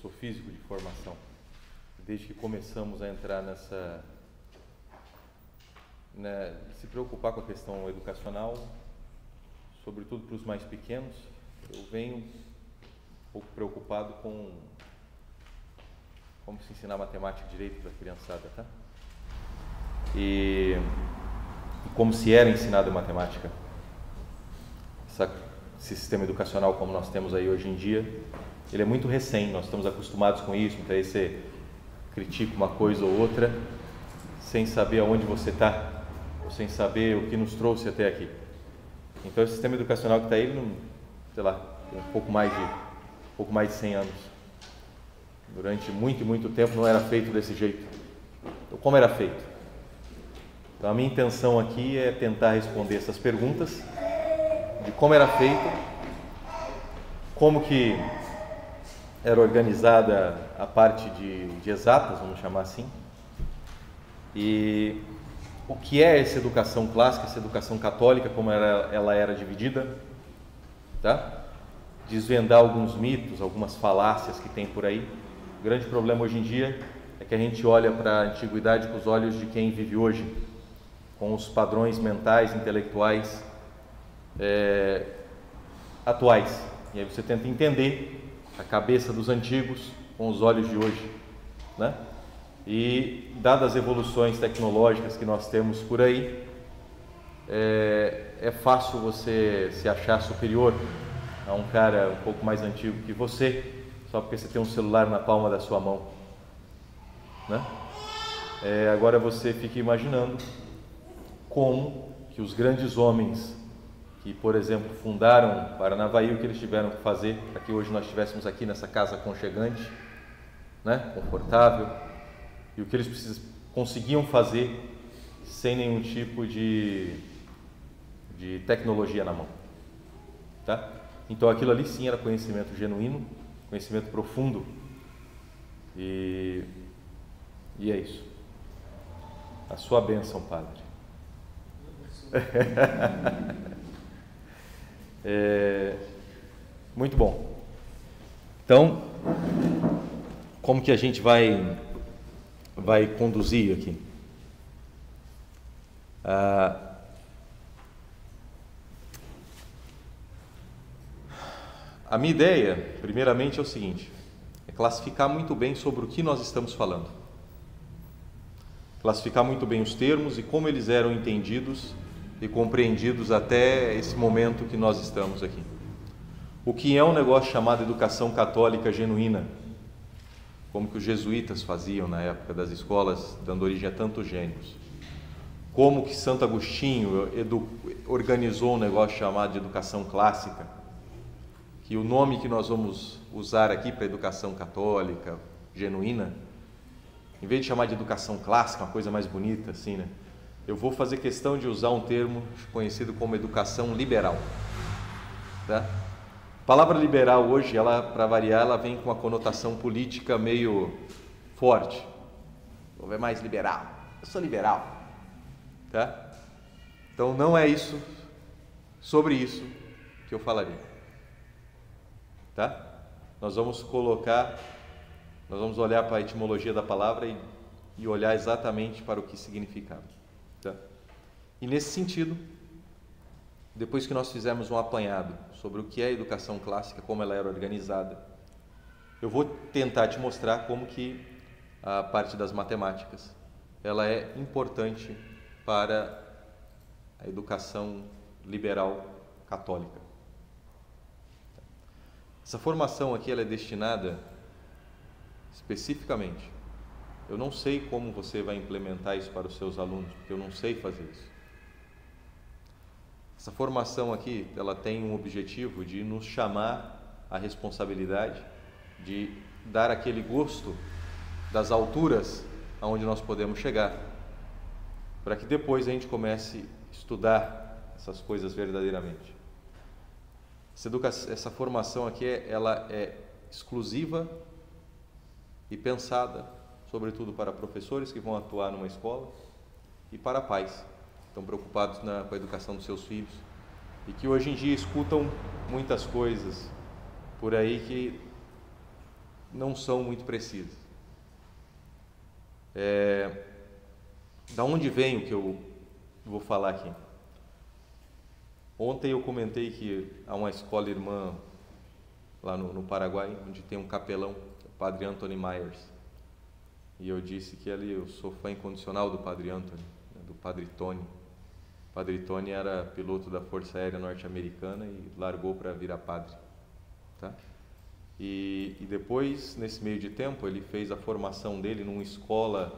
sou físico de formação. Desde que começamos a entrar se preocupar com a questão educacional, sobretudo para os mais pequenos, eu venho um pouco preocupado com como se ensinar matemática direito para a criançada, tá? E como se era ensinada matemática. Esse sistema educacional como nós temos aí hoje em dia, ele é muito recém, nós estamos acostumados com isso, então aí você critica uma coisa ou outra sem saber aonde você está, ou sem saber o que nos trouxe até aqui. Então esse sistema educacional que está aí, sei lá, tem um pouco mais de 100 anos. Durante muito tempo não era feito desse jeito. Então como era feito? Então a minha intenção aqui é tentar responder essas perguntas de como era feito, como que era organizada a parte de exatas, vamos chamar assim, e o que é essa educação clássica, essa educação católica, como ela era dividida, tá? Desvendar alguns mitos, algumas falácias que tem por aí. O grande problema hoje em dia é que a gente olha para a antiguidade com os olhos de quem vive hoje, com os padrões mentais, intelectuais atuais. E aí você tenta entender a cabeça dos antigos com os olhos de hoje, né? E dadas as evoluções tecnológicas que nós temos por aí, é fácil você se achar superior a um cara um pouco mais antigo que você, só porque você tem um celular na palma da sua mão, né? Agora você fica imaginando como que os grandes homens que, por exemplo, fundaram Paranavaí, o que eles tiveram que fazer para que hoje nós estivéssemos aqui nessa casa aconchegante, né? Confortável, e o que eles conseguiam fazer sem nenhum tipo de tecnologia na mão, tá? Então aquilo ali sim era conhecimento genuíno, conhecimento profundo, e é isso. A sua bênção, Padre. Muito bom. Então, como que a gente vai conduzir aqui? A minha ideia, primeiramente, é o seguinte: é classificar muito bem sobre o que nós estamos falando. Classificar muito bem os termos e como eles eram entendidos e compreendidos até esse momento que nós estamos aqui. O que é um negócio chamado educação católica genuína, como que os jesuítas faziam na época das escolas, dando origem a tantos gênios. Como que Santo Agostinho organizou um negócio chamado de educação clássica, que o nome que nós vamos usar aqui para educação católica genuína, em vez de chamar de educação clássica, uma coisa mais bonita assim, né? Eu vou fazer questão de usar um termo conhecido como educação liberal, tá? A palavra liberal hoje, para variar, ela vem com uma conotação política meio forte. Vou ver mais liberal. Eu sou liberal, tá? Então não é sobre isso que eu falaria, tá? Nós vamos olhar para a etimologia da palavra e olhar exatamente para o que significava, tá? E nesse sentido, depois que nós fizermos um apanhado sobre o que é a educação clássica, como ela era organizada, eu vou tentar te mostrar como que a parte das matemáticas ela é importante para a educação liberal católica. Essa formação aqui ela é destinada especificamente. Eu não sei como você vai implementar isso para os seus alunos, porque eu não sei fazer isso. Essa formação aqui, ela tem um objetivo de nos chamar à responsabilidade, de dar aquele gosto das alturas aonde nós podemos chegar, para que depois a gente comece a estudar essas coisas verdadeiramente. Essa formação aqui, ela é exclusiva e pensada, sobretudo para professores que vão atuar numa escola e para pais que estão preocupados com a educação dos seus filhos e que hoje em dia escutam muitas coisas por aí que não são muito precisas. Da onde vem o que eu vou falar aqui? Ontem eu comentei que há uma escola irmã lá no Paraguai, onde tem um capelão, o Padre Anthony Myers. E eu disse que ali eu sou fã incondicional do Padre Anthony, do Padre Tony. O Padre Tony era piloto da Força Aérea Norte-Americana e largou para virar padre. Tá? E depois, nesse meio de tempo, ele fez a formação dele numa escola,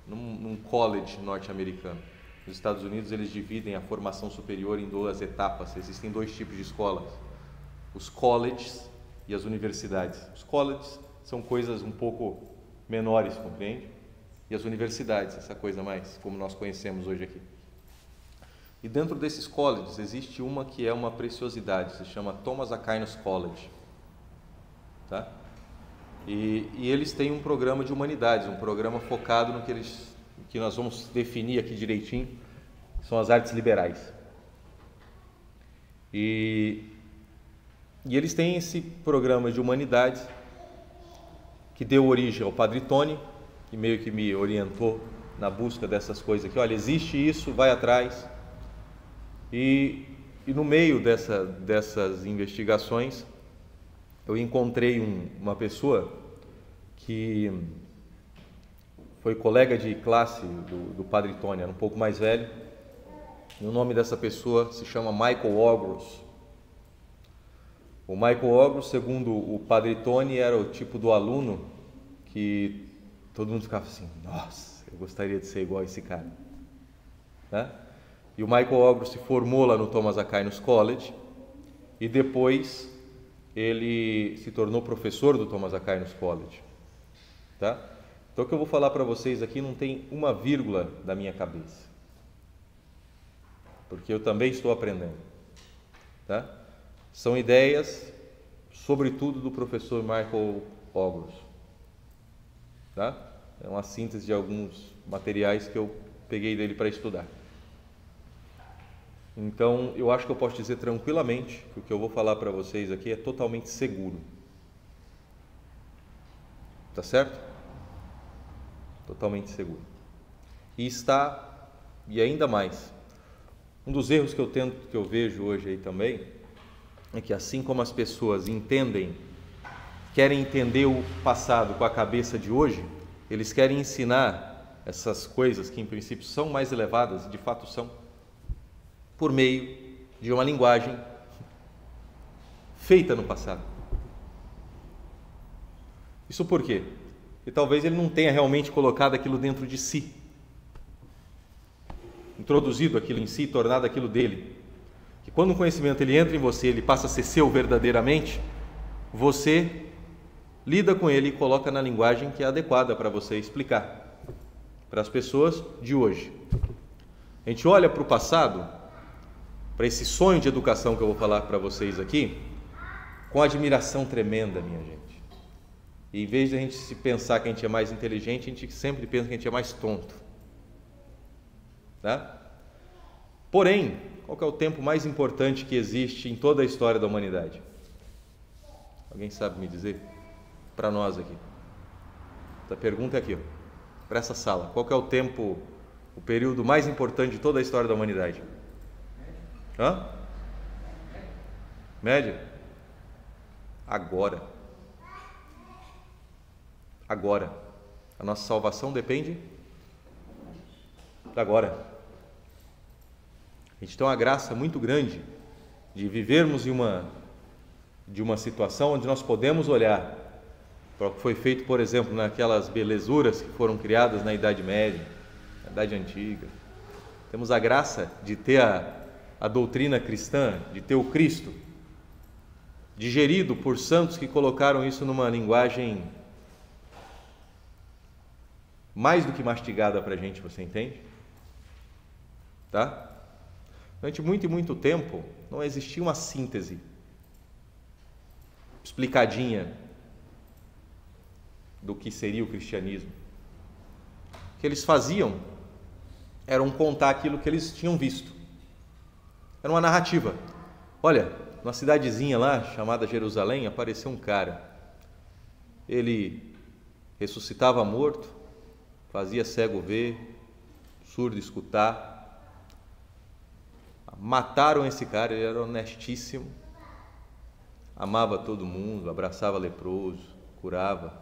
num college norte-americano. Nos Estados Unidos, eles dividem a formação superior em 2 etapas. Existem 2 tipos de escolas: os colleges e as universidades. Os colleges são coisas um pouco menores, compreende? E as universidades, essa coisa mais como nós conhecemos hoje aqui. E dentro desses colleges existe uma que é uma preciosidade, se chama Thomas Aquinas College. Tá? E eles têm um programa de humanidades, um programa focado no que nós vamos definir aqui direitinho, são as artes liberais. E eles têm esse programa de humanidades que deu origem ao Padre Tony, que meio que me orientou na busca dessas coisas aqui. Olha, existe isso, vai atrás. E no meio dessas investigações, eu encontrei uma pessoa que foi colega de classe do Padre Tony, era um pouco mais velho, e o nome dessa pessoa se chama Michael Ogros. O Michael Ogros, segundo o Padre Tony, era o tipo do aluno que todo mundo ficava assim: nossa, eu gostaria de ser igual a esse cara. Né? E o Michael Ogros se formou lá no Thomas Aquinas College e depois ele se tornou professor do Thomas Aquinas College. Tá? Então o que eu vou falar para vocês aqui não tem uma vírgula da minha cabeça, porque eu também estou aprendendo. Tá? São ideias, sobretudo do professor Michael Ogros. Tá? É uma síntese de alguns materiais que eu peguei dele para estudar. Então, eu acho que eu posso dizer tranquilamente que o que eu vou falar para vocês aqui é totalmente seguro. Tá certo? Totalmente seguro. E ainda mais, um dos erros que eu vejo hoje aí também, é que assim como as pessoas querem entender o passado com a cabeça de hoje, eles querem ensinar essas coisas que em princípio são mais elevadas, de fato são, por meio de uma linguagem feita no passado. Isso por quê? Porque talvez ele não tenha realmente colocado aquilo dentro de si, introduzido aquilo em si, tornado aquilo dele. Que quando o conhecimento ele entra em você, ele passa a ser seu verdadeiramente, você lida com ele e coloca na linguagem que é adequada para você explicar para as pessoas de hoje. A gente olha para o passado, para esse sonho de educação que eu vou falar para vocês aqui, com admiração tremenda, minha gente. E em vez de a gente se pensar que a gente é mais inteligente, a gente sempre pensa que a gente é mais tonto. Tá? Porém, qual que é o tempo mais importante que existe em toda a história da humanidade? Alguém sabe me dizer? Para nós aqui. A pergunta é aqui, para essa sala. Qual que é o tempo, o período mais importante de toda a história da humanidade? Hã? Média? Agora. Agora. A nossa salvação depende de agora. A gente tem uma graça muito grande de vivermos de uma situação onde nós podemos olhar para o que foi feito, por exemplo, naquelas belezuras que foram criadas na Idade Média, na Idade Antiga. Temos a graça de ter a doutrina cristã, de ter o Cristo, digerido por santos que colocaram isso numa linguagem mais do que mastigada para a gente, você entende? Tá? Durante muito e muito tempo, não existia uma síntese explicadinha do que seria o cristianismo. O que eles faziam era contar aquilo que eles tinham visto. Era uma narrativa. Olha, numa cidadezinha lá, chamada Jerusalém, apareceu um cara. ele ressuscitava morto, fazia cego ver, surdo escutar. Mataram esse cara, ele era honestíssimo, amava todo mundo, abraçava leproso, curava.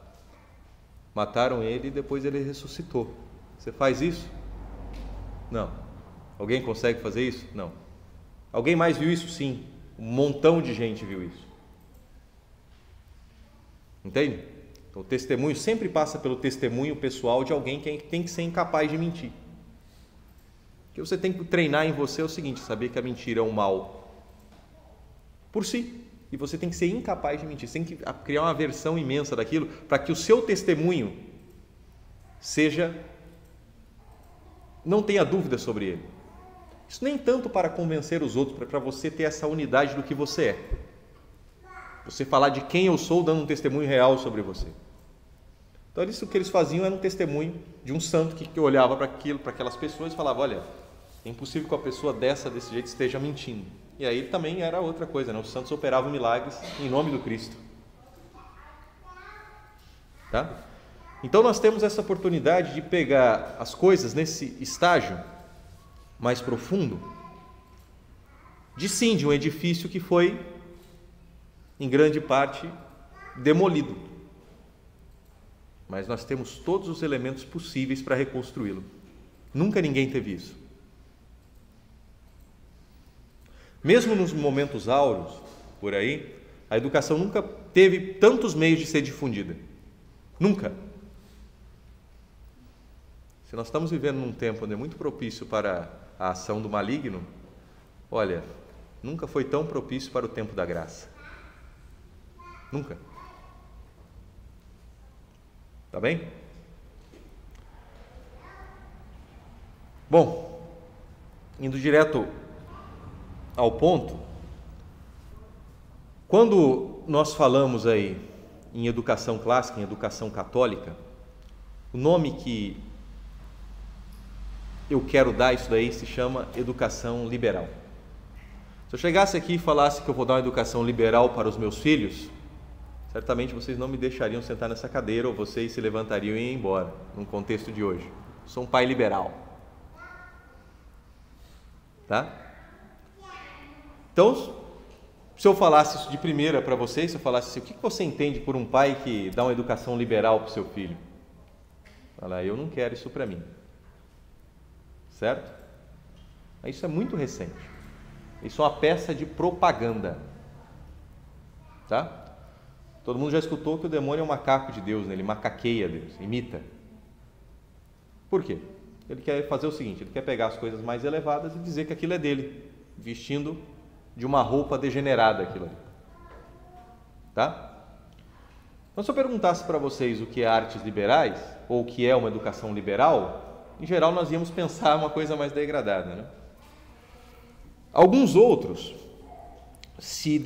Mataram ele e depois ele ressuscitou. Você faz isso? Não. Alguém consegue fazer isso? Não. Alguém mais viu isso? Sim. Um montão de gente viu isso. Entende? Então o testemunho sempre passa pelo testemunho pessoal de alguém que tem que ser incapaz de mentir. O que você tem que treinar em você é o seguinte: saber que a mentira é um mal por si, e você tem que ser incapaz de mentir. Você tem que criar uma aversão imensa daquilo para que o seu testemunho não tenha dúvida sobre ele. Isso nem tanto para convencer os outros, para você ter essa unidade do que você é. Você falar de quem eu sou, dando um testemunho real sobre você. Então isso que eles faziam era um testemunho de um santo que olhava para aquelas pessoas e falava: olha, é impossível que uma pessoa desse jeito esteja mentindo. E aí também era outra coisa, né? Os santos operavam milagres em nome do Cristo. Tá? Então nós temos essa oportunidade de pegar as coisas nesse estágio mais profundo, de um edifício que foi, em grande parte, demolido. Mas nós temos todos os elementos possíveis para reconstruí-lo. Nunca ninguém teve isso. Mesmo nos momentos áureos, por aí, a educação nunca teve tantos meios de ser difundida. Nunca. Se nós estamos vivendo num tempo onde é muito propício para a ação do maligno, olha, nunca foi tão propício para o tempo da graça. Nunca. Tá bem? Bom, indo direto ao ponto, quando nós falamos aí em educação clássica, em educação católica, o nome que eu quero dar isso daí se chama educação liberal. Se eu chegasse aqui e falasse que eu vou dar uma educação liberal para os meus filhos, certamente vocês não me deixariam sentar nessa cadeira, ou vocês se levantariam e iam embora, num contexto de hoje. Sou um pai liberal. Tá? Então, se eu falasse isso de primeira para vocês, se eu falasse assim: o que você entende por um pai que dá uma educação liberal para o seu filho? Fala: eu não quero isso para mim. Certo? Isso é muito recente. Isso é uma peça de propaganda. Tá? Todo mundo já escutou que o demônio é um macaco de Deus, né? Ele macaqueia Deus, imita. Por quê? Ele quer fazer o seguinte: ele quer pegar as coisas mais elevadas e dizer que aquilo é dele, vestindo de uma roupa degenerada aquilo ali. Tá? Então, se eu perguntasse para vocês o que é artes liberais, ou o que é uma educação liberal, em geral nós íamos pensar uma coisa mais degradada, né? Alguns outros, se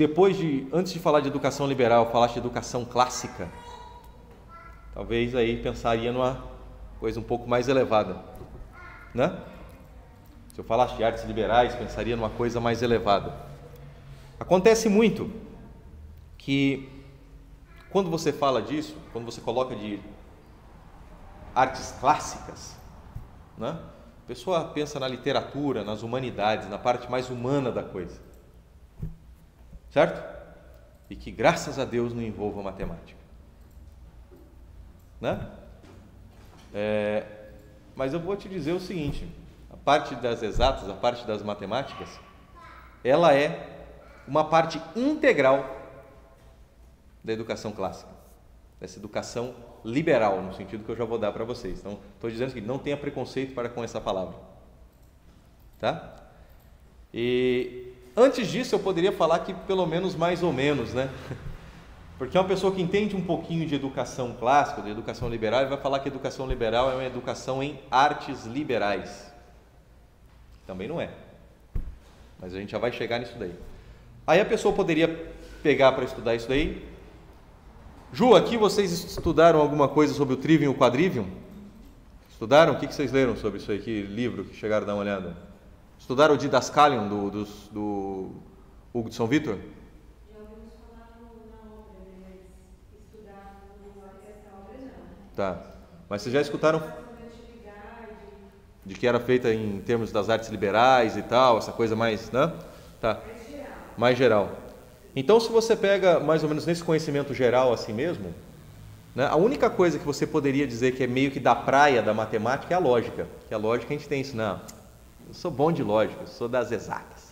antes de falar de educação liberal, falasse de educação clássica, talvez aí pensaria numa coisa um pouco mais elevada, né? Se eu falasse de artes liberais, pensaria numa coisa mais elevada. Acontece muito que quando você fala disso, quando você coloca de artes clássicas, né? A pessoa pensa na literatura, nas humanidades, na parte mais humana da coisa, certo? E que graças a Deus não envolva a matemática, né? Mas eu vou te dizer o seguinte: a parte das exatas, a parte das matemáticas, ela é uma parte integral da educação clássica, dessa educação liberal, no sentido que eu já vou dar para vocês. Então, estou dizendo que não tenha preconceito para com essa palavra, tá? E antes disso eu poderia falar que pelo menos mais ou menos, né? Porque uma pessoa que entende um pouquinho de educação clássica, de educação liberal, vai falar que educação liberal é uma educação em artes liberais. Também não é, mas a gente já vai chegar nisso daí. Aí a pessoa poderia pegar para estudar isso daí. Ju, aqui vocês estudaram alguma coisa sobre o trivium e o quadrivium? Estudaram? O que vocês leram sobre isso aí? Que livro que chegaram a dar uma olhada? Estudaram o Didascalion do Hugo de São Vitor? Já ouvimos falar na obra, mas estudar no Tá. Mas vocês já escutaram de que era feita em termos das artes liberais e tal, essa coisa mais, né? Tá. Mais geral. Então, se você pega mais ou menos nesse conhecimento geral assim mesmo, né, a única coisa que você poderia dizer que é meio que da praia da matemática é a lógica. Que a lógica a gente tem isso, não. Eu sou bom de lógica, eu sou das exatas.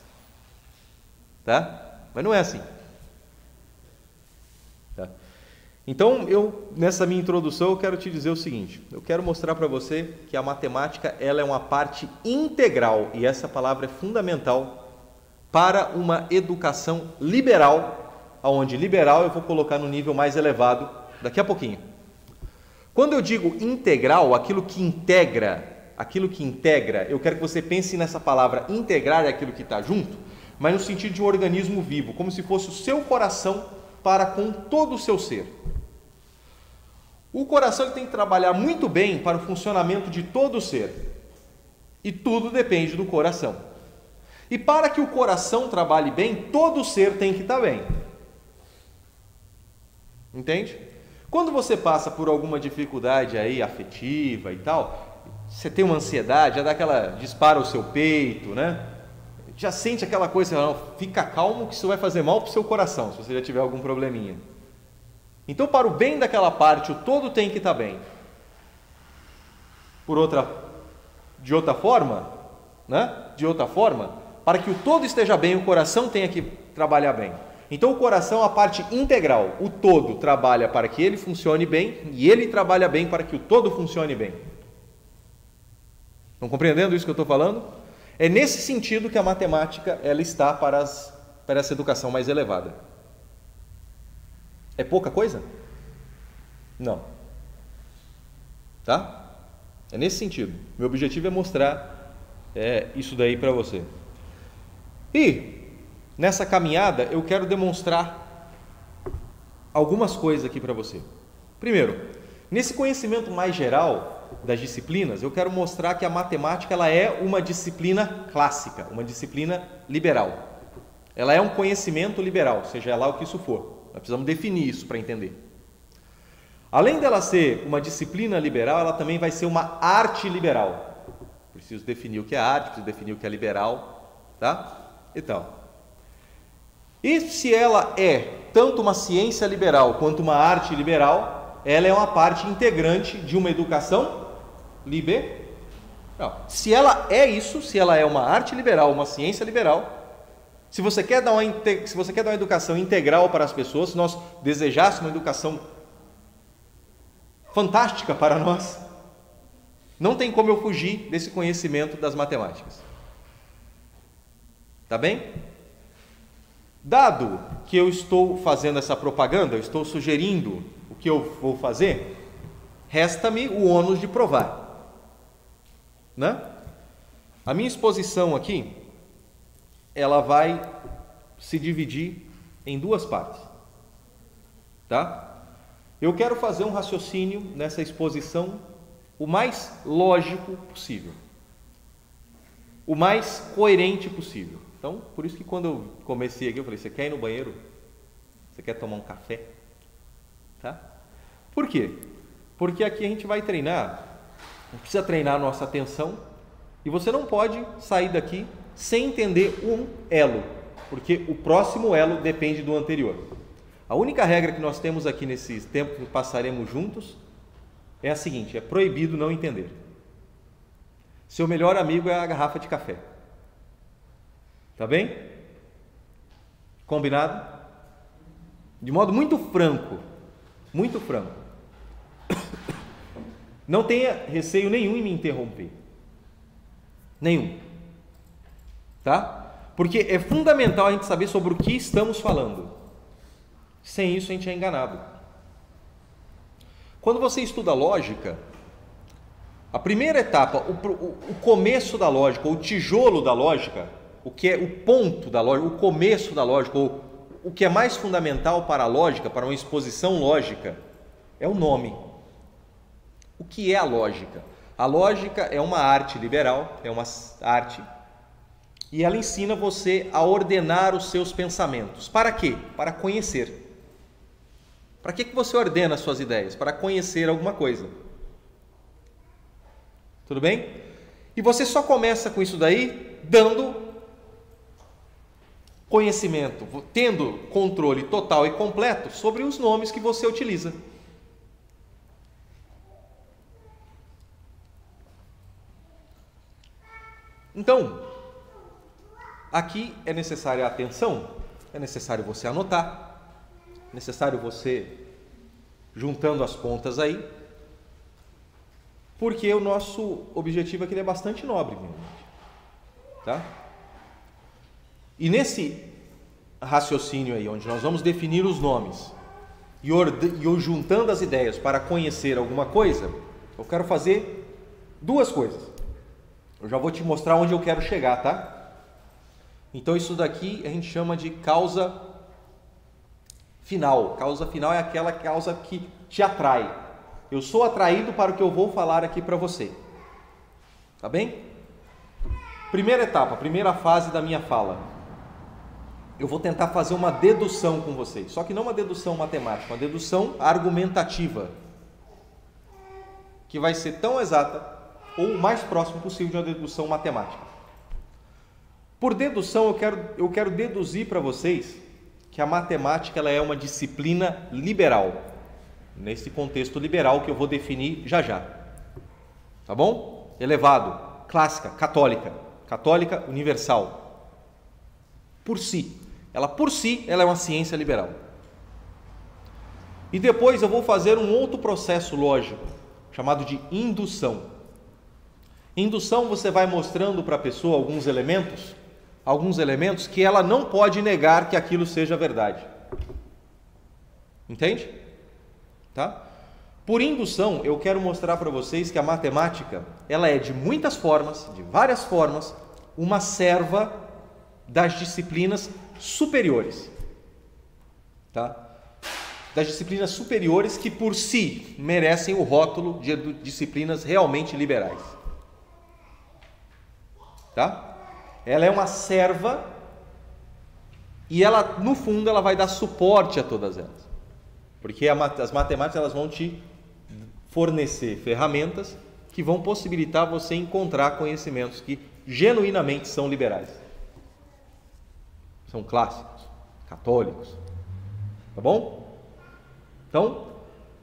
Tá? Mas não é assim. Tá? Então, nessa minha introdução, eu quero te dizer o seguinte. Eu quero mostrar para você que a matemática ela é uma parte integral, e essa palavra é fundamental para uma educação liberal, onde liberal eu vou colocar no nível mais elevado daqui a pouquinho. Quando eu digo integral, aquilo que integra, eu quero que você pense nessa palavra integrar, é aquilo que está junto, mas no sentido de um organismo vivo, como se fosse o seu coração para com todo o seu ser. O coração ele tem que trabalhar muito bem para o funcionamento de todo o ser. E tudo depende do coração. E para que o coração trabalhe bem, todo o ser tem que estar bem. Entende? Quando você passa por alguma dificuldade aí afetiva e tal, você tem uma ansiedade, já dá aquela, dispara o seu peito, né? Já sente aquela coisa, não, fica calmo que isso vai fazer mal para o seu coração, se você já tiver algum probleminha. Então, para o bem daquela parte, o todo tem que estar bem. De outra forma, para que o todo esteja bem, o coração tenha que trabalhar bem. Então, o coração é a parte integral. O todo trabalha para que ele funcione bem e ele trabalha bem para que o todo funcione bem. Estão compreendendo isso que eu estou falando? É nesse sentido que a matemática ela está para essa educação mais elevada. É pouca coisa? Não. Tá? É nesse sentido. Meu objetivo é mostrar isso daí para você. E nessa caminhada eu quero demonstrar algumas coisas aqui para você. Primeiro, nesse conhecimento mais geral das disciplinas, eu quero mostrar que a matemática ela é uma disciplina clássica, uma disciplina liberal. Ela é um conhecimento liberal, seja lá o que isso for. Nós precisamos definir isso para entender. Além dela ser uma disciplina liberal, ela também vai ser uma arte liberal. Preciso definir o que é arte, preciso definir o que é liberal, tá? Então, e se ela é tanto uma ciência liberal quanto uma arte liberal, ela é uma parte integrante de uma educação liberal. Se ela é isso, se ela é uma arte liberal, uma ciência liberal, se você quer dar uma educação integral para as pessoas, se nós desejássemos uma educação fantástica para nós, não tem como eu fugir desse conhecimento das matemáticas. Tá bem? Dado que eu estou fazendo essa propaganda, eu estou sugerindo o que eu vou fazer, resta-me o ônus de provar. Né? A minha exposição aqui, ela vai se dividir em duas partes. Tá? Eu quero fazer um raciocínio nessa exposição o mais lógico possível, o mais coerente possível. Então, por isso que quando eu comecei aqui, eu falei, você quer ir no banheiro? Você quer tomar um café? Tá? Por quê? Porque aqui a gente vai treinar, a gente precisa treinar a nossa atenção, e você não pode sair daqui sem entender um elo, porque o próximo elo depende do anterior. A única regra que nós temos aqui nesse tempo que passaremos juntos é a seguinte, é proibido não entender. Seu melhor amigo é a garrafa de café. Tá bem? Combinado? De modo muito franco. Muito franco. Não tenha receio nenhum em me interromper. Nenhum. Tá? Porque é fundamental a gente saber sobre o que estamos falando. Sem isso a gente é enganado. Quando você estuda lógica, a primeira etapa, o começo da lógica, o tijolo da lógica, o que é o ponto da lógica, o começo da lógica, ou o que é mais fundamental para a lógica, para uma exposição lógica, é o nome. O que é a lógica? A lógica é uma arte liberal, é uma arte, e ela ensina você a ordenar os seus pensamentos. Para quê? Para conhecer. Para que você ordena as suas ideias? Para conhecer alguma coisa. Tudo bem? E você só começa com isso daí dando conhecimento, tendo controle total e completo sobre os nomes que você utiliza. Então, aqui é necessária a atenção, é necessário você anotar, é necessário você juntando as pontas aí, porque o nosso objetivo aqui é bastante nobre, meu irmão, tá? E nesse raciocínio aí, onde nós vamos definir os nomes e juntando as ideias para conhecer alguma coisa, eu quero fazer duas coisas. Eu já vou te mostrar onde eu quero chegar, tá? Então isso daqui a gente chama de causa final. Causa final é aquela causa que te atrai. Eu sou atraído para o que eu vou falar aqui para você. Tá bem? Primeira etapa, primeira fase da minha fala. Eu vou tentar fazer uma dedução com vocês. Só que não uma dedução matemática, uma dedução argumentativa. Que vai ser tão exata ou o mais próximo possível de uma dedução matemática. Por dedução, eu quero deduzir para vocês que a matemática ela é uma disciplina liberal. Nesse contexto liberal que eu vou definir já já. Tá bom? Elevado, clássica, católica universal. Por si, ela é uma ciência liberal. E depois eu vou fazer um outro processo lógico, chamado de indução. Indução, você vai mostrando para a pessoa alguns elementos que ela não pode negar que aquilo seja verdade. Entende? Tá? Por indução, eu quero mostrar para vocês que a matemática, ela é de muitas formas, de várias formas, uma serva das disciplinas superiores. Tá? Das disciplinas superiores que por si merecem o rótulo de disciplinas realmente liberais. Tá? Ela é uma serva e ela, no fundo, ela vai dar suporte a todas elas. Porque as matemáticas elas vão te fornecer ferramentas que vão possibilitar você encontrar conhecimentos que genuinamente são liberais. São clássicos, católicos. Tá bom? Então,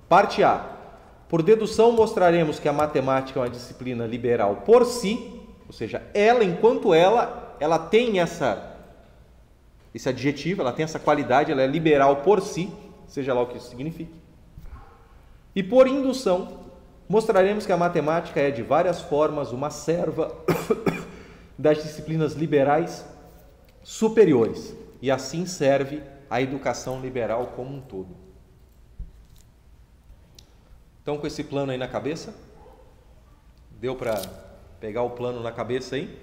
parte A. Por dedução, mostraremos que a matemática é uma disciplina liberal por si. Ou seja, ela, enquanto ela tem esse adjetivo, ela tem essa qualidade, ela é liberal por si, seja lá o que isso signifique. E por indução, mostraremos que a matemática é de várias formas uma serva das disciplinas liberais superiores. E assim serve a educação liberal como um todo. Então, com esse plano aí na cabeça, deu para pegar o plano na cabeça aí?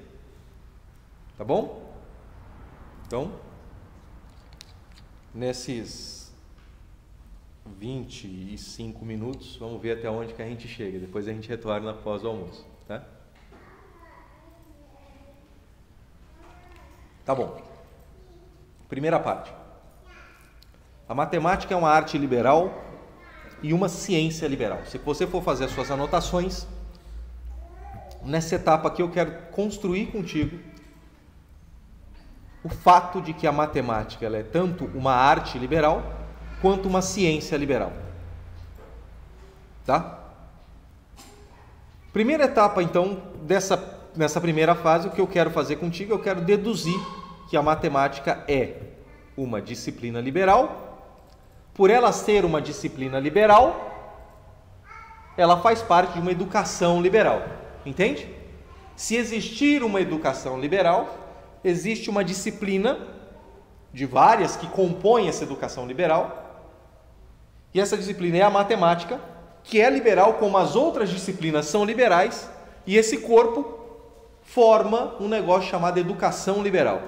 Tá bom? Então, nesses 25 minutos, vamos ver até onde que a gente chega. Depois a gente retorna após o almoço, tá? Tá bom. Primeira parte. A matemática é uma arte liberal e uma ciência liberal. Se você for fazer as suas anotações, nessa etapa aqui eu quero construir contigo o fato de que a matemática ela é tanto uma arte liberal quanto uma ciência liberal. Tá? Primeira etapa, então, nessa primeira fase, o que eu quero fazer contigo, eu quero deduzir que a matemática é uma disciplina liberal. Por ela ser uma disciplina liberal, ela faz parte de uma educação liberal. Entende? Se existir uma educação liberal, existe uma disciplina de várias que compõem essa educação liberal, e essa disciplina é a matemática, que é liberal como as outras disciplinas são liberais, e esse corpo forma um negócio chamado educação liberal.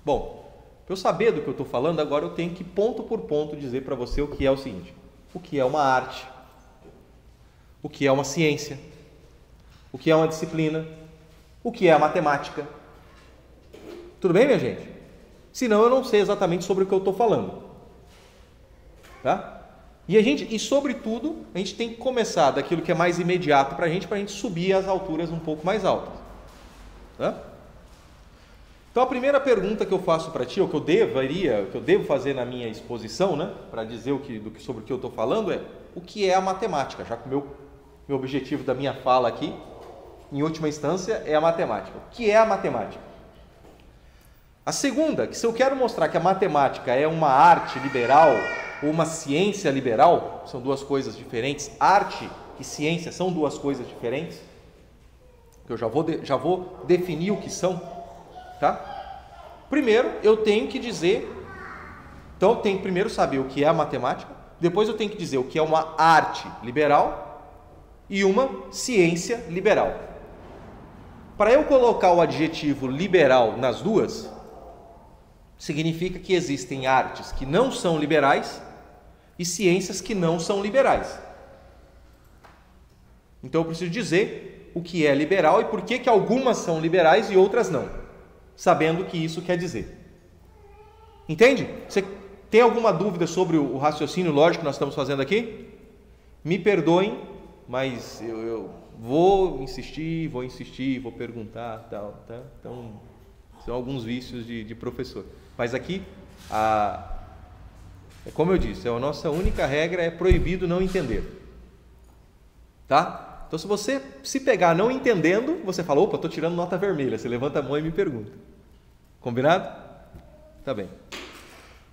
Bom, para eu saber do que eu estou falando, agora eu tenho que ponto por ponto dizer para você o que é o seguinte: o que é uma arte, o que é uma ciência, o que é uma disciplina, o que é a matemática. Tudo bem, minha gente? Senão eu não sei exatamente sobre o que eu estou falando. Tá? E sobretudo, a gente tem que começar daquilo que é mais imediato para a gente subir às alturas um pouco mais altas. Tá? Então a primeira pergunta que eu faço para ti, ou que eu devo fazer na minha exposição, né, para dizer sobre o que eu estou falando é: o que é a matemática? Já que o meu objetivo da minha fala aqui, em última instância, é a matemática. O que é a matemática? A segunda, que se eu quero mostrar que a matemática é uma arte liberal ou uma ciência liberal, são duas coisas diferentes, arte e ciência são duas coisas diferentes, que eu já vou definir o que são, tá? Primeiro, eu tenho que dizer, então eu tenho que primeiro saber o que é a matemática, depois eu tenho que dizer o que é uma arte liberal e uma ciência liberal. Para eu colocar o adjetivo liberal nas duas, significa que existem artes que não são liberais e ciências que não são liberais. Então eu preciso dizer o que é liberal e por que algumas são liberais e outras não, sabendo o que isso quer dizer. Entende? Você tem alguma dúvida sobre o raciocínio lógico que nós estamos fazendo aqui? Me perdoem, mas eu vou insistir, vou perguntar, tal, tá? Então, são alguns vícios de professor. Mas aqui, como eu disse, a nossa única regra é proibido não entender. Tá? Então, se você se pegar não entendendo, você fala: opa, estou tirando nota vermelha. Você levanta a mão e me pergunta. Combinado? Tá bem.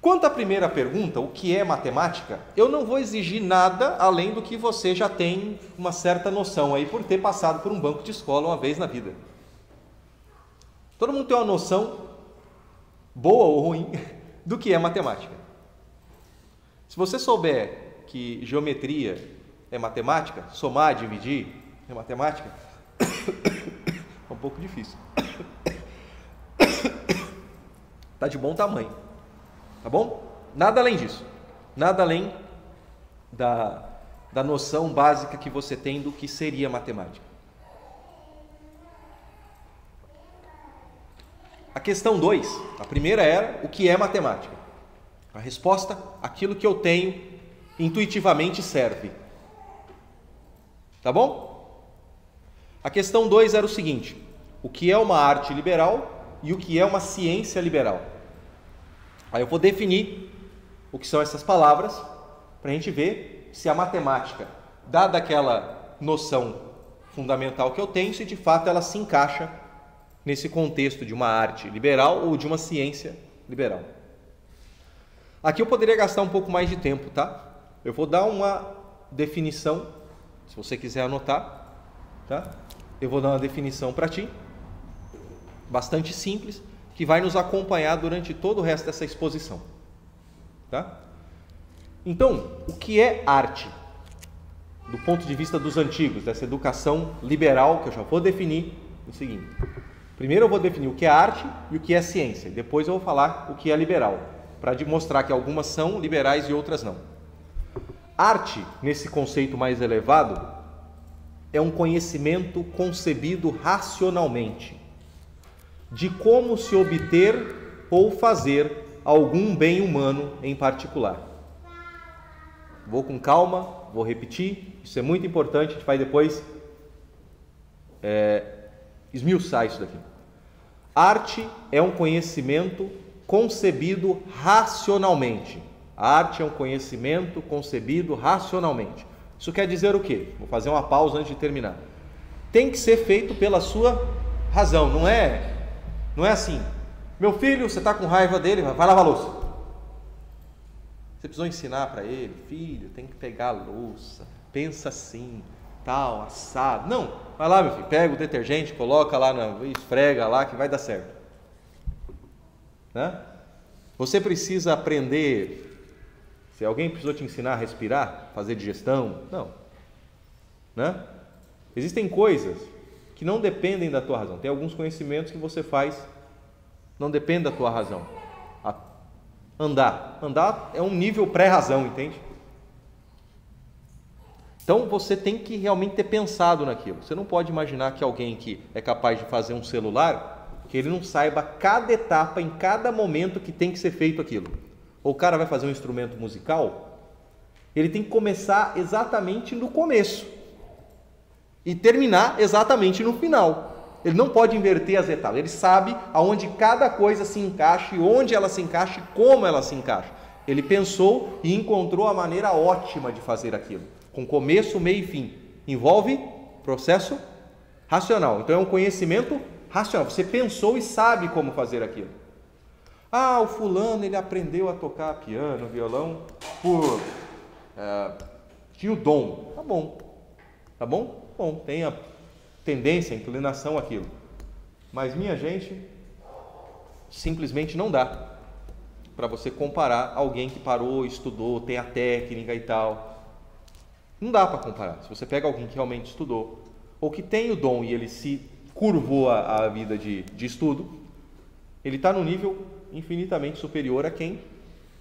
Quanto à primeira pergunta, o que é matemática, eu não vou exigir nada além do que você já tem uma certa noção aí por ter passado por um banco de escola uma vez na vida. Todo mundo tem uma noção, boa ou ruim, do que é matemática. Se você souber que geometria é matemática, somar, dividir é matemática, é um pouco difícil. Está de bom tamanho. Tá bom? Nada além disso. Nada além da noção básica que você tem do que seria matemática. A questão 2, a primeira era: o que é matemática? A resposta: aquilo que eu tenho intuitivamente serve. Tá bom? A questão 2 era o seguinte: o que é uma arte liberal e o que é uma ciência liberal? Aí eu vou definir o que são essas palavras para a gente ver se a matemática, dada aquela noção fundamental que eu tenho, se de fato ela se encaixa nesse contexto de uma arte liberal ou de uma ciência liberal. Aqui eu poderia gastar um pouco mais de tempo, tá? Eu vou dar uma definição, se você quiser anotar, tá? Eu vou dar uma definição para ti, bastante simples, que vai nos acompanhar durante todo o resto dessa exposição. Tá? Então, o que é arte? Do ponto de vista dos antigos, dessa educação liberal, que eu já vou definir o seguinte. Primeiro eu vou definir o que é arte e o que é ciência. Depois eu vou falar o que é liberal, para demonstrar que algumas são liberais e outras não. Arte, nesse conceito mais elevado, é um conhecimento concebido racionalmente de como se obter ou fazer algum bem humano em particular. Vou com calma, vou repetir, isso é muito importante, a gente vai depois esmiuçar isso daqui. Arte é um conhecimento concebido racionalmente. A arte é um conhecimento concebido racionalmente. Isso quer dizer o quê? Vou fazer uma pausa antes de terminar. Tem que ser feito pela sua razão, não é assim: meu filho, você está com raiva dele, vai lavar a louça. Você precisou ensinar para ele: filho, tem que pegar a louça, pensa assim, tal, assado. Não, vai lá, meu filho, pega o detergente, coloca lá, esfrega lá que vai dar certo. Né? Você precisa aprender. Se alguém precisou te ensinar a respirar, fazer digestão, não. Né? Existem coisas que não dependem da tua razão. Tem alguns conhecimentos que você faz, não depende da tua razão. Andar é um nível pré-razão, entende? Então você tem que realmente ter pensado naquilo. Você não pode imaginar que alguém que é capaz de fazer um celular, que ele não saiba cada etapa, em cada momento que tem que ser feito aquilo. Ou o cara vai fazer um instrumento musical, Ele tem que começar exatamente no começo e terminar exatamente no final. Ele não pode inverter as etapas. Ele sabe aonde cada coisa se encaixa, e onde ela se encaixa e como ela se encaixa. Ele pensou e encontrou a maneira ótima de fazer aquilo, com começo, meio e fim. Envolve processo racional. Então é um conhecimento racional. Você pensou e sabe como fazer aquilo. Ah, o fulano, ele aprendeu a tocar piano, violão, tinha o dom. Tá bom. Tá bom? Bom, tem a tendência, a inclinação àquilo. Mas, minha gente, simplesmente não dá para você comparar alguém que parou, estudou, tem a técnica e tal. Não dá para comparar. Se você pega alguém que realmente estudou, ou que tem o dom e ele se curvou a vida de estudo, ele está no nível infinitamente superior a quem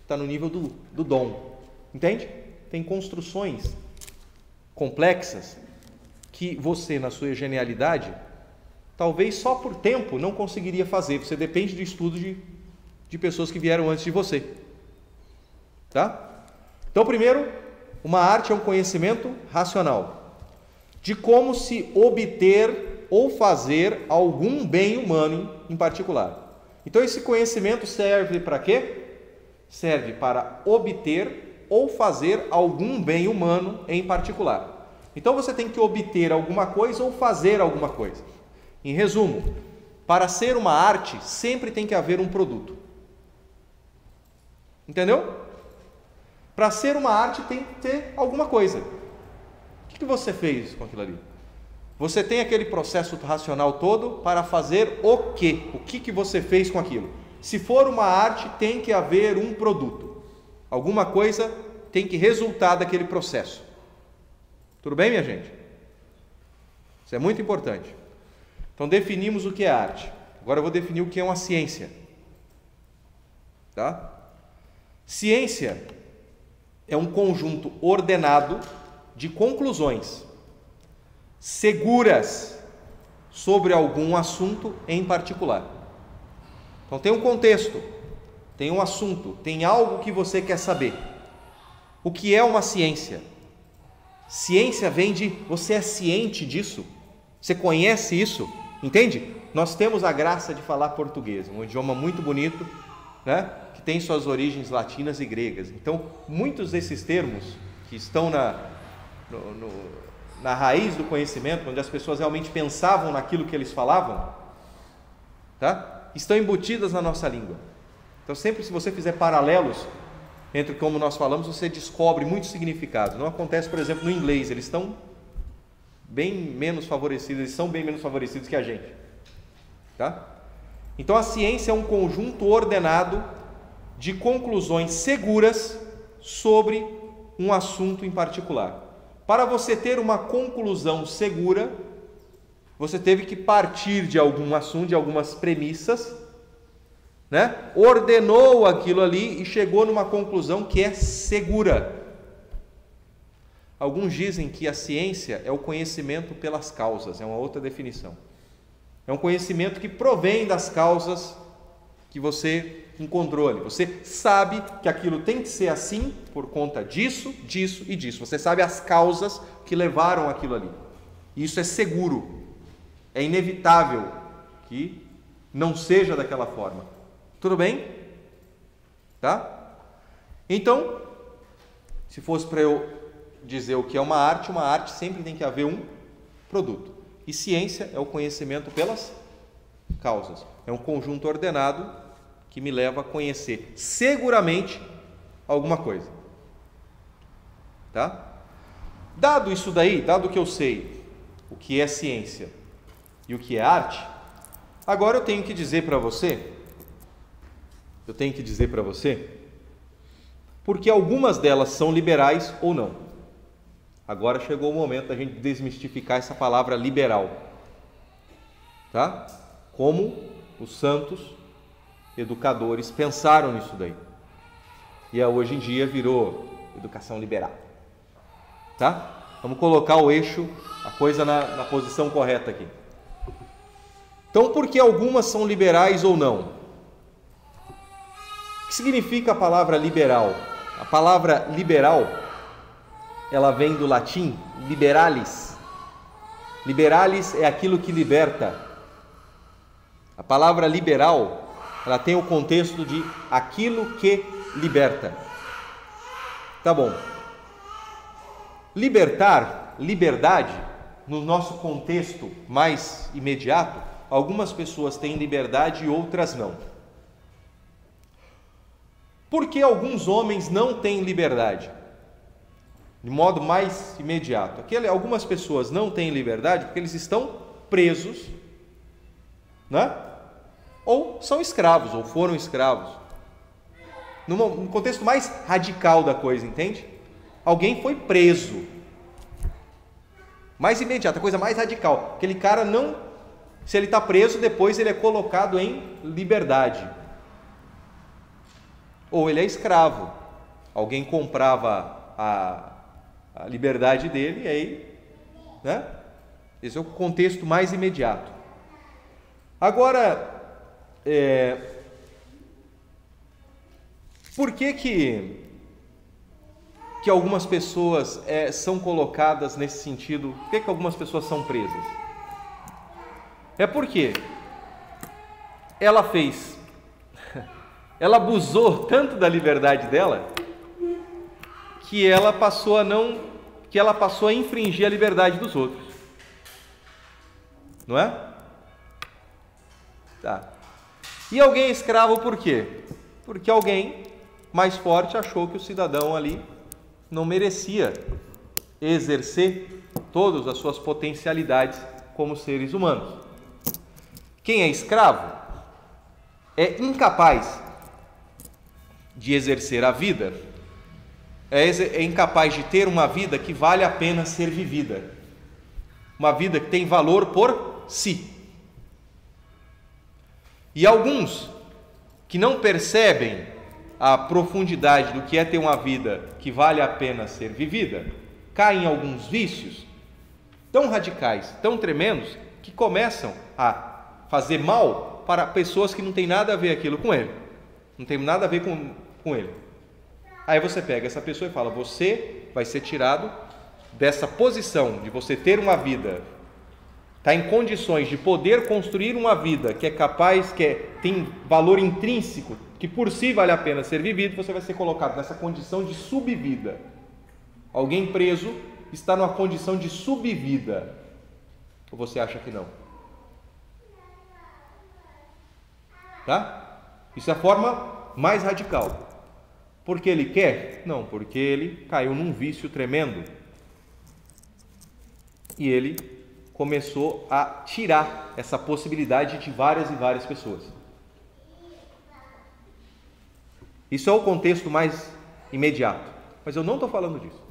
está no nível do dom. Entende? Tem construções complexas que você, na sua genialidade, talvez só por tempo não conseguiria fazer. Você depende do estudo de pessoas que vieram antes de você. Tá? Então, primeiro, uma arte é um conhecimento racional de como se obter ou fazer algum bem humano em particular. Então, esse conhecimento serve para quê? Serve para obter ou fazer algum bem humano em particular. Então, você tem que obter alguma coisa ou fazer alguma coisa. Em resumo, para ser uma arte, sempre tem que haver um produto. Entendeu? Para ser uma arte, tem que ter alguma coisa. O que você fez com aquilo ali? Você tem aquele processo racional todo para fazer o quê? O que você fez com aquilo? Se for uma arte, tem que haver um produto. Alguma coisa tem que resultar daquele processo. Tudo bem, minha gente? Isso é muito importante. Então, definimos o que é arte. Agora eu vou definir o que é uma ciência. Tá? Ciência é um conjunto ordenado de conclusões seguras sobre algum assunto em particular. Então tem um contexto, tem um assunto, tem algo que você quer saber. O que é uma ciência? Ciência vem de você é ciente disso, você conhece isso, entende? Nós temos a graça de falar português, um idioma muito bonito, né? Que tem suas origens latinas e gregas. Então, muitos desses termos que estão na raiz do conhecimento, onde as pessoas realmente pensavam naquilo que eles falavam, tá? Estão embutidas na nossa língua. Então, sempre se você fizer paralelos entre como nós falamos, você descobre muitos significados. Não acontece, por exemplo, no inglês. Eles estão bem menos favorecidos, eles são bem menos favorecidos que a gente, tá? Então, a ciência é um conjunto ordenado de conclusões seguras sobre um assunto em particular. Para você ter uma conclusão segura, você teve que partir de algum assunto, de algumas premissas, né? Ordenou aquilo ali e chegou numa conclusão que é segura. Alguns dizem que a ciência é o conhecimento pelas causas, é uma outra definição. É um conhecimento que provém das causas que você encontrou ali. Você sabe que aquilo tem que ser assim por conta disso, disso e disso. Você sabe as causas que levaram aquilo ali. Isso é seguro. É inevitável que não seja daquela forma. Tudo bem? Tá? Então, se fosse para eu dizer o que é uma arte sempre tem que haver um produto. E ciência é o conhecimento pelas causas. É um conjunto ordenado que me leva a conhecer seguramente alguma coisa. Tá? Dado isso daí, dado que eu sei o que é ciência e o que é arte, agora eu tenho que dizer para você, porque algumas delas são liberais ou não. Agora chegou o momento da gente desmistificar essa palavra liberal. Tá? Como os santos educadores pensaram nisso daí. E hoje em dia virou educação liberal. Tá? Vamos colocar o eixo, a coisa na posição correta aqui. Então, por que algumas são liberais ou não? O que significa a palavra liberal? A palavra liberal ela vem do latim liberalis. Liberalis é aquilo que liberta. A palavra liberal, ela tem o contexto de aquilo que liberta. Tá bom. Libertar, liberdade, no nosso contexto mais imediato, algumas pessoas têm liberdade e outras não. Por que alguns homens não têm liberdade? De modo mais imediato. Algumas pessoas não têm liberdade porque eles estão presos, né? Ou são escravos, ou foram escravos. No contexto mais radical da coisa, entende? Alguém foi preso. Mais imediato, a coisa mais radical. Aquele cara não... Se ele está preso, depois ele é colocado em liberdade. Ou ele é escravo. Alguém comprava a liberdade dele e aí, né? Esse é o contexto mais imediato. Agora, por que algumas pessoas são colocadas nesse sentido? Por que algumas pessoas são presas? É porque ela abusou tanto da liberdade dela que ela passou a infringir a liberdade dos outros. Não é? Tá. E alguém é escravo por quê? Porque alguém mais forte achou que o cidadão ali não merecia exercer todas as suas potencialidades como seres humanos. Quem é escravo é incapaz de exercer a vida, é incapaz de ter uma vida que vale a pena ser vivida, uma vida que tem valor por si. E alguns que não percebem a profundidade do que é ter uma vida que vale a pena ser vivida, caem em alguns vícios tão radicais, tão tremendos, que começam a fazer mal para pessoas que não tem nada a ver aquilo com ele, não tem nada a ver com ele. Aí você pega essa pessoa e fala: você vai ser tirado dessa posição de você ter uma vida, está em condições de poder construir uma vida que é capaz, tem valor intrínseco, que por si vale a pena ser vivido. Você vai ser colocado nessa condição de subvida. Alguém preso está numa condição de subvida. Ou você acha que não? Tá? Isso é a forma mais radical. Porque ele quer? Não, porque ele caiu num vício tremendo. E ele começou a tirar essa possibilidade de várias e várias pessoas. Isso é o contexto mais imediato. Mas eu não estou falando disso.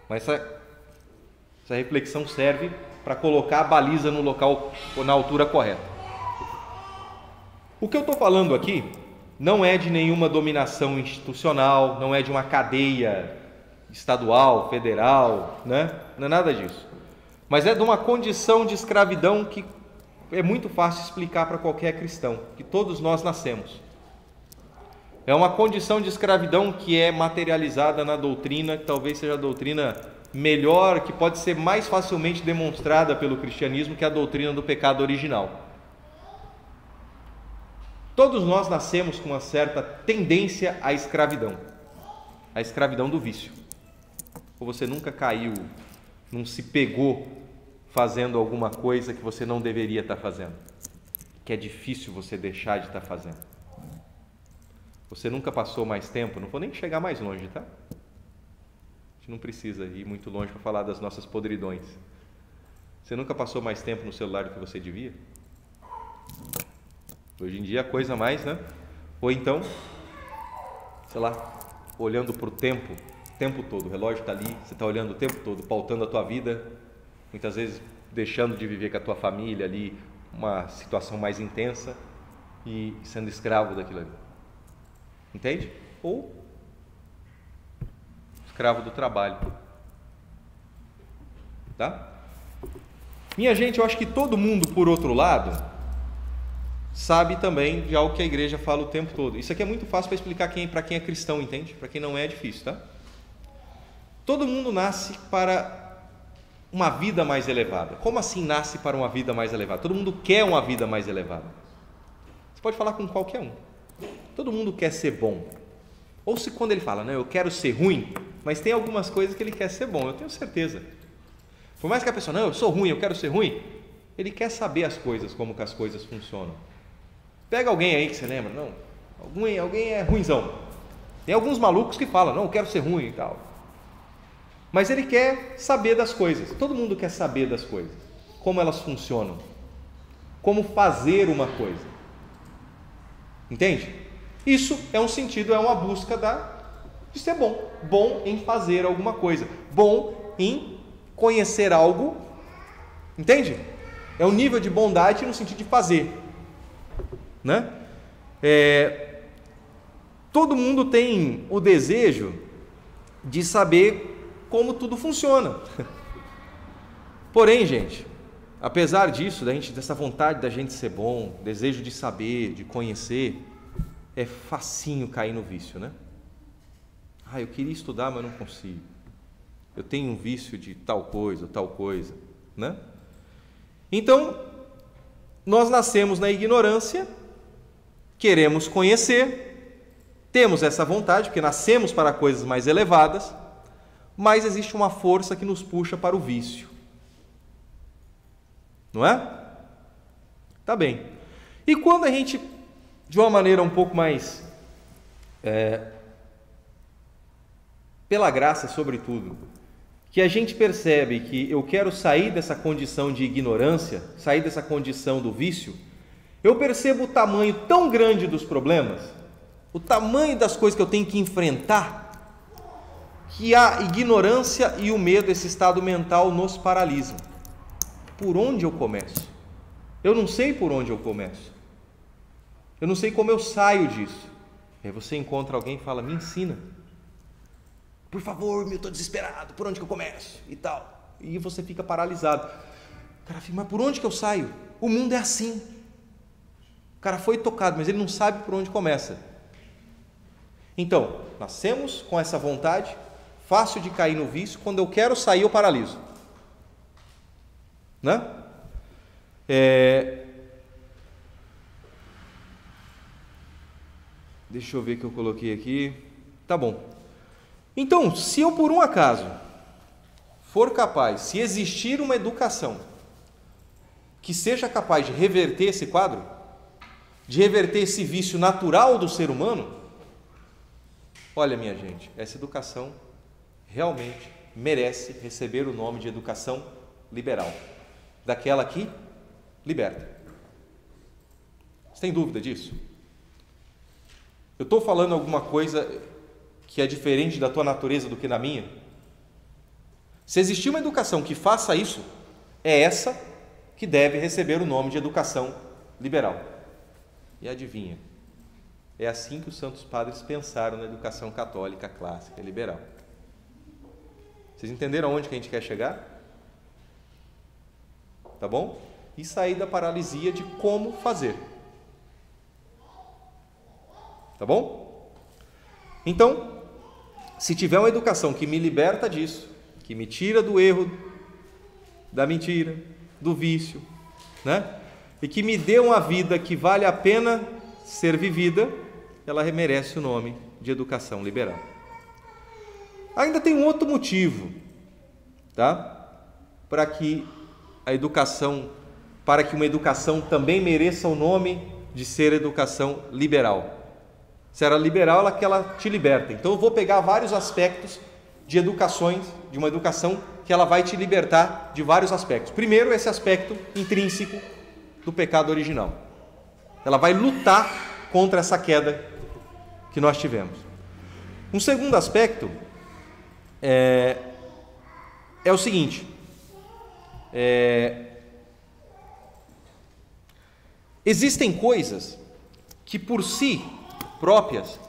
Mas essa reflexão serve para colocar a baliza no local, na altura correta. O que eu estou falando aqui não é de nenhuma dominação institucional, não é de uma cadeia estadual, federal, né? Não é nada disso. Mas é de uma condição de escravidão que é muito fácil explicar para qualquer cristão, que todos nós nascemos. É uma condição de escravidão que é materializada na doutrina, que talvez seja a doutrina melhor, que pode ser mais facilmente demonstrada pelo cristianismo, que é a doutrina do pecado original. Todos nós nascemos com uma certa tendência à escravidão, a escravidão do vício. Ou você nunca caiu, não se pegou fazendo alguma coisa que você não deveria estar fazendo, que é difícil você deixar de estar fazendo. Você nunca passou mais tempo, não vou nem chegar mais longe, tá? A gente não precisa ir muito longe para falar das nossas podridões. Você nunca passou mais tempo no celular do que você devia? Hoje em dia a coisa mais, né? Ou então, sei lá, olhando para o tempo todo, o relógio está ali, você está olhando o tempo todo, pautando a tua vida, muitas vezes deixando de viver com a tua família ali, uma situação mais intensa e sendo escravo daquilo ali. Entende? Ou escravo do trabalho. Tá? Minha gente, eu acho que todo mundo, por outro lado, sabe também de algo que a igreja fala o tempo todo. Isso aqui é muito fácil para explicar para quem é cristão, entende? Para quem não é difícil, tá? Todo mundo nasce para uma vida mais elevada. Como assim nasce para uma vida mais elevada? Todo mundo quer uma vida mais elevada. Você pode falar com qualquer um. Todo mundo quer ser bom. Ou se quando ele fala, não, eu quero ser ruim, mas tem algumas coisas que ele quer ser bom, eu tenho certeza. Por mais que a pessoa, não, eu sou ruim, eu quero ser ruim, ele quer saber as coisas, como que as coisas funcionam. Pega alguém aí que você lembra, não, alguém é ruinzão. Tem alguns malucos que falam, não, eu quero ser ruim e tal. Mas ele quer saber das coisas. Todo mundo quer saber das coisas. Como elas funcionam. Como fazer uma coisa. Entende? Isso é um sentido, é uma busca de ser bom. Bom em fazer alguma coisa. Bom em conhecer algo. Entende? É um nível de bondade no sentido de fazer. Né? Todo mundo tem o desejo de saber como tudo funciona. Porém, gente, apesar disso, dessa vontade da gente ser bom, desejo de saber, de conhecer, é facinho cair no vício, né? Eu queria estudar, mas não consigo. Eu tenho um vício de tal coisa, né? Então, nós nascemos na ignorância, queremos conhecer, temos essa vontade, porque nascemos para coisas mais elevadas, mas existe uma força que nos puxa para o vício. Não é? Tá bem. E quando a gente, de uma maneira um pouco mais, pela graça sobretudo, que a gente percebe que eu quero sair dessa condição de ignorância, sair dessa condição do vício, eu percebo o tamanho tão grande dos problemas, o tamanho das coisas que eu tenho que enfrentar, que a ignorância e o medo, esse estado mental, nos paralisam. Por onde eu começo? Eu não sei por onde eu começo. Eu não sei como eu saio disso. Aí você encontra alguém e fala, me ensina. Por favor, eu estou desesperado, por onde que eu começo? E tal. E você fica paralisado. O cara fica, mas por onde que eu saio? O mundo é assim. O cara foi tocado, mas ele não sabe por onde começa. Então, nascemos com essa vontade, fácil de cair no vício, quando eu quero sair eu paraliso. Né? Deixa eu ver o que eu coloquei aqui. Tá bom. Então, se eu por um acaso for capaz, se existir uma educação que seja capaz de reverter esse quadro, de reverter esse vício natural do ser humano, olha, minha gente, essa educação realmente merece receber o nome de educação liberal, daquela que liberta. Você tem dúvida disso? Eu estou falando alguma coisa que é diferente da tua natureza do que na minha? Se existir uma educação que faça isso, é essa que deve receber o nome de educação liberal. E adivinha? É assim que os santos padres pensaram na educação católica clássica e liberal. Vocês entenderam aonde que a gente quer chegar? Tá bom? E sair da paralisia de como fazer. Tá bom? Então, se tiver uma educação que me liberta disso, que me tira do erro, da mentira, do vício, né? E que me dê uma vida que vale a pena ser vivida, ela merece o nome de educação liberal. Ainda tem um outro motivo, tá? Para que uma educação também mereça o nome de ser educação liberal. Se era liberal, ela que ela te liberta. Então eu vou pegar vários aspectos de educações, de uma educação que ela vai te libertar de vários aspectos. Primeiro, esse aspecto intrínseco do pecado original. Ela vai lutar contra essa queda que nós tivemos. Um segundo aspecto é o seguinte: existem coisas que por si próprias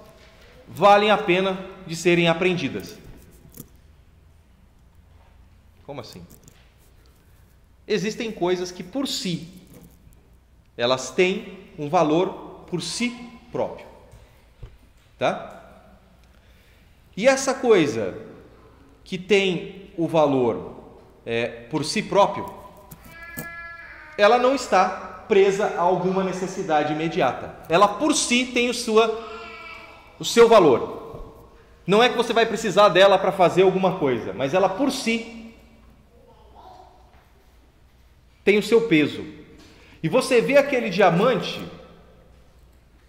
valem a pena de serem aprendidas. Como assim? Existem coisas que por si elas têm um valor por si próprio, tá? E essa coisa que tem o valor por si próprio, ela não está presa a alguma necessidade imediata. Ela por si tem o seu valor. Não é que você vai precisar dela para fazer alguma coisa, mas ela por si tem o seu peso. E você vê aquele diamante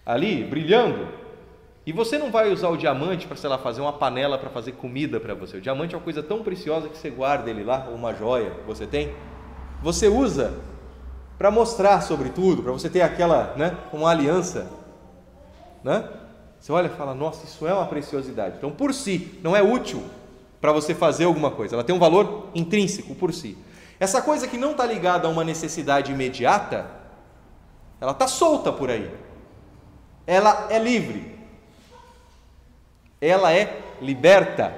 ali brilhando, e você não vai usar o diamante para, sei lá, fazer uma panela para fazer comida para você. O diamante é uma coisa tão preciosa que você guarda ele lá, ou uma joia que você tem. Você usa para mostrar sobretudo, para você ter aquela, uma aliança, Você olha e fala, nossa, isso é uma preciosidade. Então, por si, não é útil para você fazer alguma coisa. Ela tem um valor intrínseco por si. Essa coisa que não está ligada a uma necessidade imediata, ela está solta por aí. Ela é livre. Ela é liberta.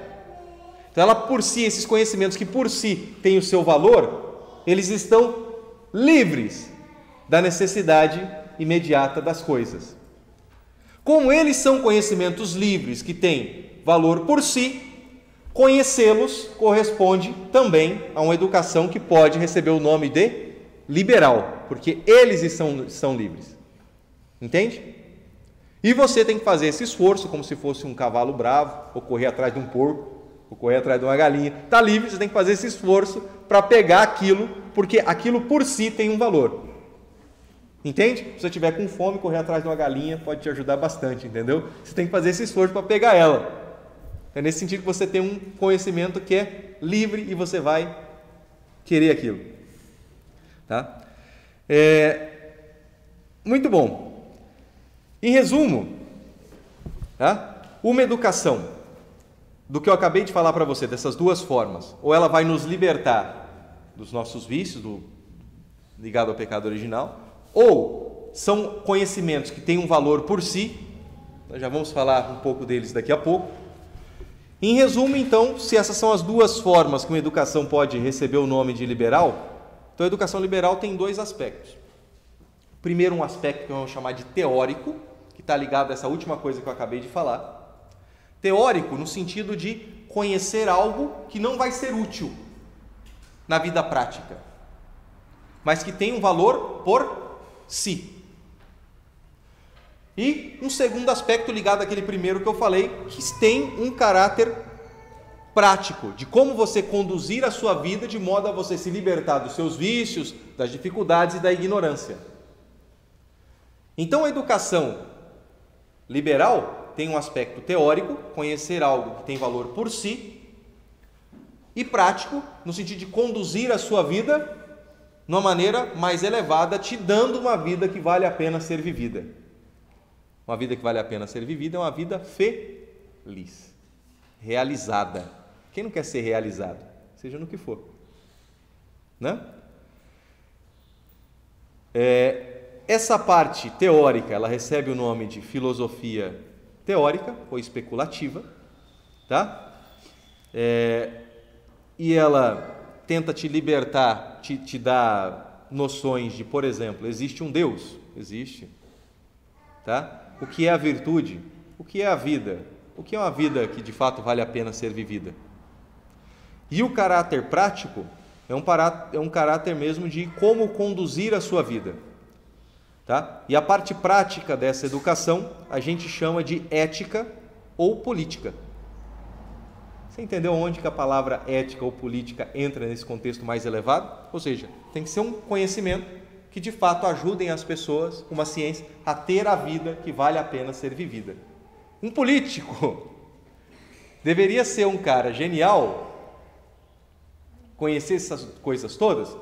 Então, ela por si, esses conhecimentos que por si têm o seu valor, eles estão livres da necessidade imediata das coisas. Como eles são conhecimentos livres que têm valor por si, conhecê-los corresponde também a uma educação que pode receber o nome de liberal, porque eles são livres. Entende? E você tem que fazer esse esforço como se fosse um cavalo bravo, ou correr atrás de um porco, ou correr atrás de uma galinha. Está livre, você tem que fazer esse esforço para pegar aquilo, porque aquilo por si tem um valor. Entende? Se você estiver com fome, correr atrás de uma galinha pode te ajudar bastante, entendeu? Você tem que fazer esse esforço para pegar ela. É nesse sentido que você tem um conhecimento que é livre e você vai querer aquilo. Tá? Muito bom. Em resumo, tá? Uma educação do que eu acabei de falar para você, dessas duas formas, ou ela vai nos libertar dos nossos vícios, ligado ao pecado original, ou são conhecimentos que têm um valor por si. Nós já vamos falar um pouco deles daqui a pouco. Em resumo, então, se essas são as duas formas que uma educação pode receber o nome de liberal, então a educação liberal tem dois aspectos. Primeiro, um aspecto que vamos chamar de teórico, que está ligado a essa última coisa que eu acabei de falar. Teórico no sentido de conhecer algo que não vai ser útil na vida prática, mas que tem um valor por si. E um segundo aspecto ligado àquele primeiro que eu falei, que tem um caráter prático, de como você conduzir a sua vida de modo a você se libertar dos seus vícios, das dificuldades e da ignorância. Então a educação liberal tem um aspecto teórico, conhecer algo que tem valor por si, e prático, no sentido de conduzir a sua vida de uma maneira mais elevada, te dando uma vida que vale a pena ser vivida. Uma vida que vale a pena ser vivida é uma vida feliz, realizada. Quem não quer ser realizado? Seja no que for. Essa parte teórica, ela recebe o nome de filosofia teórica ou especulativa, tá? E ela tenta te libertar, te dar noções de, por exemplo, existe um Deus? Existe. Tá? O que é a virtude? O que é a vida? O que é uma vida que de fato vale a pena ser vivida? E o caráter prático é um caráter mesmo de como conduzir a sua vida. Tá? E a parte prática dessa educação a gente chama de ética ou política. Você entendeu onde que a palavra ética ou política entra nesse contexto mais elevado? Ou seja, tem que ser um conhecimento que de fato ajudem as pessoas, uma ciência, a ter a vida que vale a pena ser vivida. Um político deveria ser um cara genial, conhecer essas coisas todas,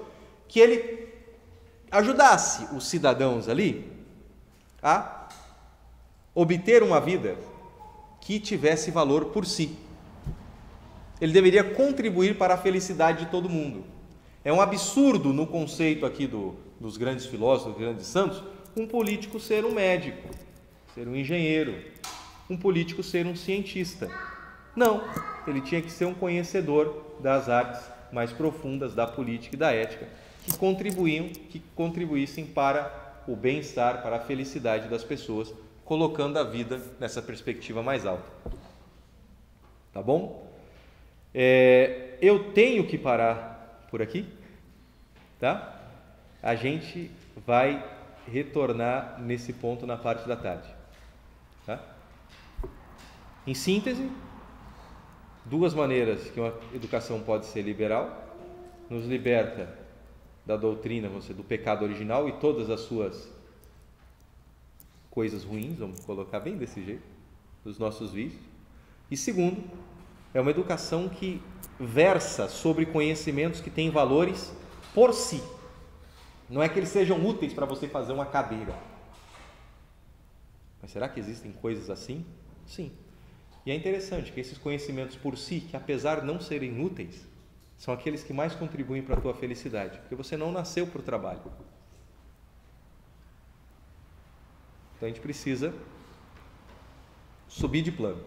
que ele ajudasse os cidadãos ali a obter uma vida que tivesse valor por si. Ele deveria contribuir para a felicidade de todo mundo. É um absurdo no conceito aqui dos grandes filósofos, dos grandes santos, um político ser um médico, ser um engenheiro, um político ser um cientista. Não, ele tinha que ser um conhecedor das artes mais profundas, da política e da ética, que contribuíssem para o bem-estar, para a felicidade das pessoas, colocando a vida nessa perspectiva mais alta. Tá bom? Eu tenho que parar por aqui, tá? A gente vai retornar nesse ponto na parte da tarde, tá? Em síntese, duas maneiras que uma educação pode ser liberal: nos liberta da doutrina, do pecado original e todas as suas coisas ruins, vamos colocar bem desse jeito, dos nossos vícios. E segundo, é uma educação que versa sobre conhecimentos que têm valores por si. Não é que eles sejam úteis para você fazer uma cadeira. Mas será que existem coisas assim? Sim. E é interessante que esses conhecimentos por si, que apesar de não serem úteis, são aqueles que mais contribuem para a tua felicidade, porque você não nasceu para o trabalho. Então a gente precisa subir de plano.